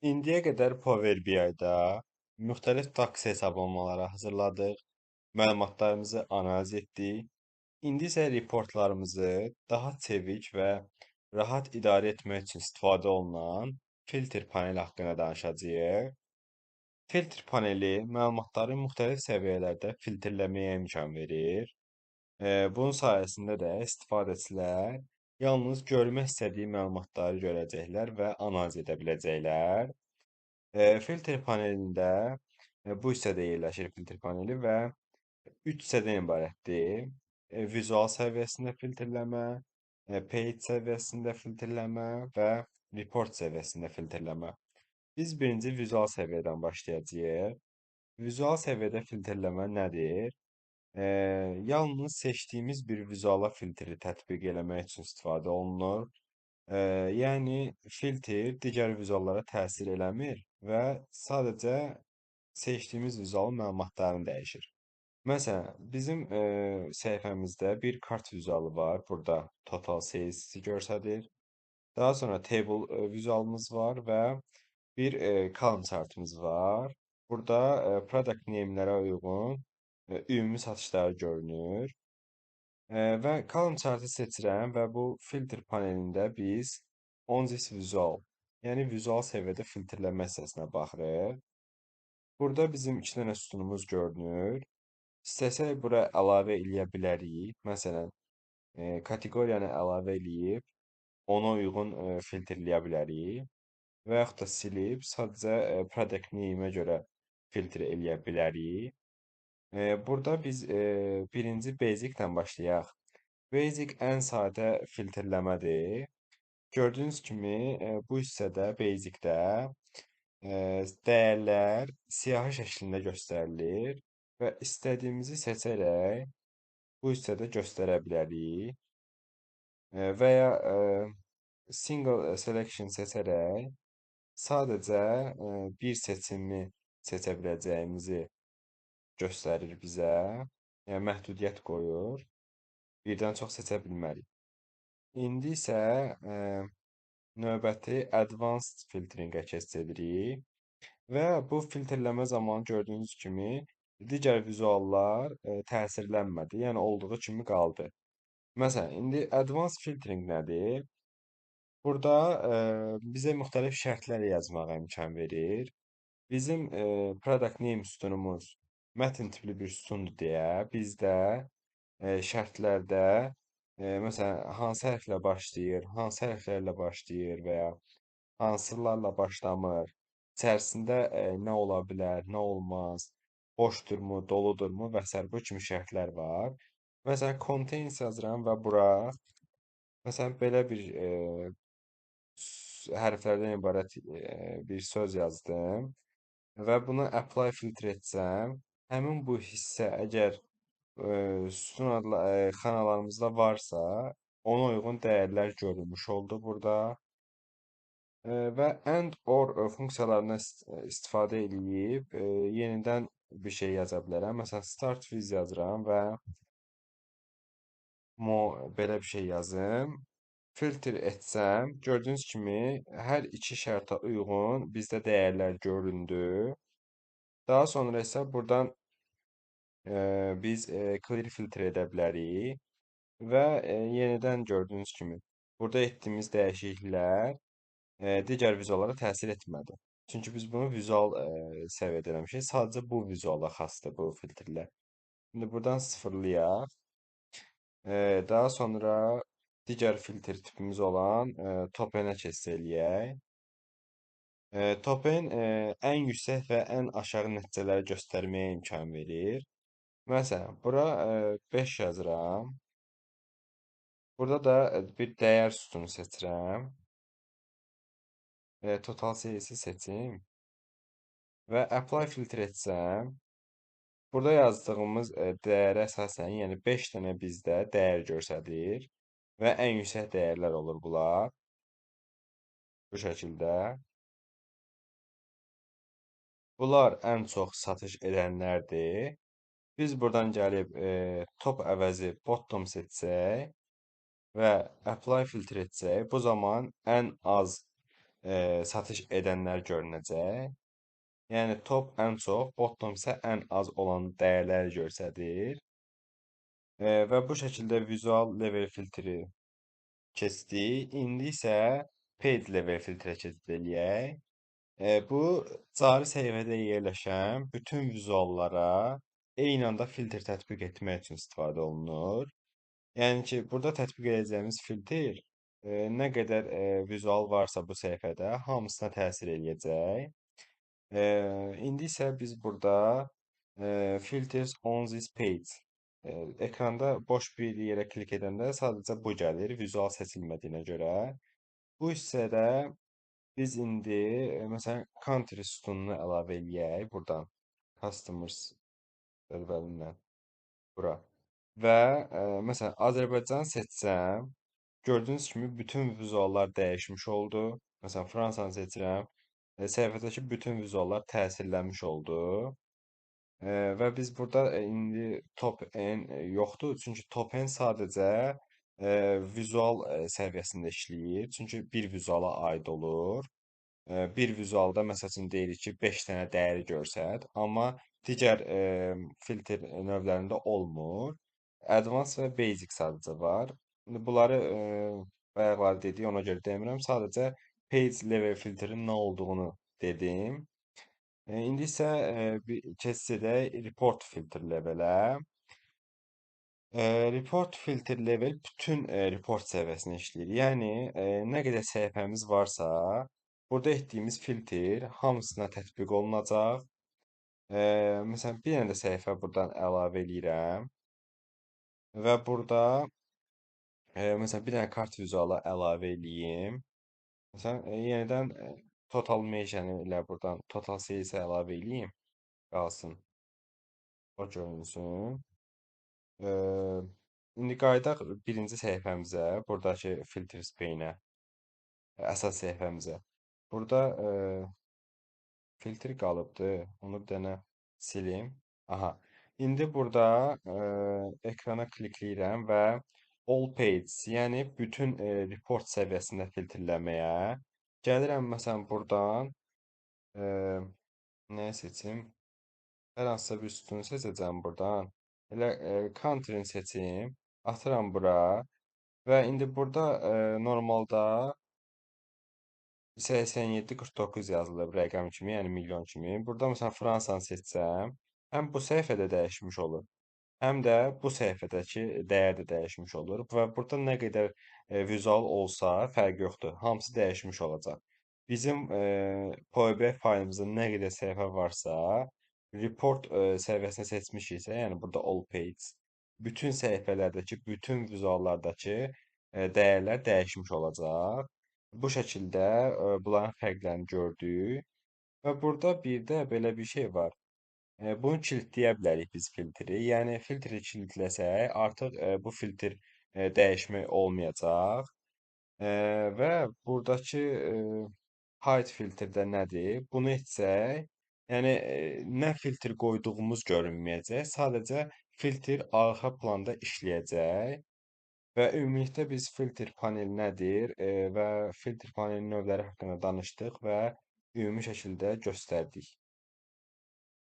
İndiyə qədər Power BI-da müxtəlif tax hesablamaları hazırladıq, məlumatlarımızı analiz etdik. İndi isə reportlarımızı daha çevik və rahat idarə etmək üçün istifadə olunan filtr paneli haqqında danışacağıq. Filtr paneli məlumatları müxtəlif səviyyələrdə filtrləməyə imkan verir. Bunun sayəsində də istifadəçilər yalnız görmək istədiyi məlumatları görəcəklər və analiz edə biləcəklər. Filtr panelində bu hissədə yerləşir filtr paneli və 3 hissədən ibarətdir. Vizual səviyyəsində filtrləmə, page səviyyəsində filtrləmə və report səviyyəsində filtrləmə. Biz birinci vizual səviyyədən başlayacağıq. Vizual səviyyədə filtrləmə nədir? Yalnız seçdiyimiz bir vizuala filtri tətbiq eləmək üçün istifadə olunur. Yəni filtr digər vizuallara təsir eləmir və sadəcə seçdiyimiz vizualın məlumatlarını dəyişir. Məsələn, bizim səhifəmizdə bir kart vizualı var. Burada total sales göstərir. Daha sonra table vizualımız var və bir column chartımız var. Burada product name'lərə uyğun ümumi satışlar görünür. Və column chartı seçirəm və bu filtr panelində biz on this visual, yəni vizual səviyyədə filtrlənmə hissəsinə baxırıq. Burada bizim iki dənə sütunumuz görünür. İstəsək bura əlavə eləyə bilərik. Məsələn, kateqoriyanı əlavə eləyib ona uyğun filtrləyə bilərik və yaxud da silib sadəcə product name-ə görə filtr eləyə bilərik. Burada biz birinci basic-dən başlayaq. Basic ən sadə filtrləmədir. Gördüyünüz kimi bu hissədə basic-də dəyərlər siyahı şəklində göstərilir və istədiyimizi seçərək bu hissədə göstərə bilərik. Və ya single selection seçərək sadəcə bir seçimi seçə biləcəyimizi göstərir bizə. Yəni məhdudiyyət qoyur. Birdən çox seçə bilmərik. İndi isə növbəti advanced filtringə keçirik və bu filtrləmə zamanı gördüyünüz kimi digər vizuallar təsirlənmədi, yəni olduğu kimi qaldı. Məsələn, indi advanced filtering nədir? Burada bizə müxtəlif şərtlər yazmağa imkan verir. Bizim product name sütunumuz mətn tipli bir sütundur deyə bizdə şərtlərdə məsələn hansı hərflə başlayır, hansı hərflərlə başlayır və ya hansılarla başlamır, içərisində nə ola bilər, nə olmaz, boşdurmu, doludurmu və sair bu kimi şərtlər var. Məsələn, contains yazıram və bura məsələn belə bir hərflərdən ibarət bir söz yazdım və bunu apply filtr etsəm, həmin bu hissə əgər sütun xanalarımızda varsa, ona uyğun dəyərlər görülmüş oldu burada. Və and or funksiyalarından istifadə eləyib yenidən bir şey yaza bilərəm. Məsələn, start with yazıram və belə bir şey yazım. Filtr etsəm, gördüyünüz kimi hər iki şərtə uyğun bizdə dəyərlər göründü. Daha sonra isə buradan biz clear filtr edə bilərik və yenidən gördüyünüz kimi burada etdiyimiz dəyişikliklər digər vizuallara təsir etmədi. Çünki biz bunu vizual səviyyədə eləmişik. Sadəcə bu vizuala xasdır bu filtrlər. İndi buradan sıfırlayaq. Daha sonra digər filtr tipimiz olan top-enə keçid eləyək. Top-en ən yüksək və ən aşağı nəticələri göstərməyə imkan verir. Məsələn, bura 5 yazıram. Burada da bir dəyər sütunu seçirəm. Total sayısı seçim və apply filtr etsəm, burada yazdığımız dəyərə əsasən, yəni 5 dənə bizdə dəyər göstərir və ən yüksək dəyərlər olur bunlar. Bu şəkildə. Bunlar ən çox satış edənlərdir. Biz buradan gəlib top əvəzi bottom seçsək və apply filtr etsək, bu zaman ən az satış edənlər görünəcək. Yəni top ən çox, bottom isə ən az olan dəyərləri göstərir. Və bu şəkildə vizual level filtri keçdik. İndi isə page level filtrə keçid eləyək. Bu cari səhifədə yerləşən bütün vizuallara eyni anda filtr tətbiq etmək üçün istifadə olunur. Yəni ki, burada tətbiq edəcəyimiz filtr nə qədər vizual varsa bu səhifədə hamısına təsir eləyəcək. İndi isə biz burada filters on this page ekranda boş bir yerə klik edəndə sadəcə bu gəlir, vizual seçilmədiyinə görə. Bu hissədə biz indi məsələn country sütununu əlavə eləyək buradan customers bölməlindən bura. Və məsələn Azərbaycan seçsəm, gördüyünüz kimi bütün vizuallar dəyişmiş oldu. Məsələn Fransanı seçirəm, səhifədəki bütün vizuallar təsirlənmiş oldu. Və biz burada indi top n yoxdur, çünki top n sadəcə vizual səviyyəsində işləyir. Çünki bir vizuala aid olur. Bir vizualda məsəl üçün deyirik ki, 5 dənə dəyəri göstər, amma digər filtr növlərində olmur. Advanced və basic sadəcə var. İndi bunları bayaqlar dedik, ona görə demirəm. Sadəcə page level filtrin nə olduğunu dedim. İndi isə bir keçid edək report filter level'ə. Report filter level bütün report səviyyəsində işləyir. Yəni nə qədər səhifəmiz varsa, burada etdiyimiz filtr hamısına tətbiq olunacaq. Məsələn, bir dənə də səhifə buradan əlavə eləyirəm və burada məsələn bir dənə kart vizualı əlavə eləyim. Məsələn, yenidən total measure ilə buradan total sales əlavə eləyim, qalsın. O görünsün. Eee, indi qayıdaq birinci səhifəmizə, buradakı filters pane-ə, əsas səhifəmizə. Burada filtr qalıbdı. Onu bir dənə silim. Aha. İndi burada ekrana klikləyirəm və all pages, yəni bütün report səviyyəsində filtrləməyə gəlirəm. Məsələn, buradan eee nə seçim? Hər hansısa bir sütunu seçəcəm buradan. Elə country-ni seçim, atıram bura və indi burada normalda 8749 yazılıb rəqəm kimi, yəni milyon kimi. Burada məsələn Fransanı seçsəm, həm bu səhifədə dəyişmiş olur, həm də bu səhifədəki dəyər də dəyişmiş olur və burada nə qədər vizual olsa fərqi yoxdur. Hamısı dəyişmiş olacaq. Bizim POB faylımızda nə qədər səhifə varsa, report səviyyəsini seçmişiksə, yəni burada all page, bütün səhifələrdəki, bütün vizuallardakı dəyərlər dəyişmiş olacaq. Bu şəkildə bunların fərqlərini gördük və burada bir də belə bir şey var. Bunu kilitləyə bilərik biz filtri. Yəni filtri kilitləsək, artıq bu filtr dəyişmək olmayacaq. Və buradakı hide filtrdə nədir? Bunu etsək, yəni nə filtr qoyduğumuz görünməyəcək, sadəcə filtr arxa planda işləyəcək. Və ümumilikdə biz filtr panel nədir və filtr panelin növləri haqqında danışdıq və ümumi şəkildə göstərdik.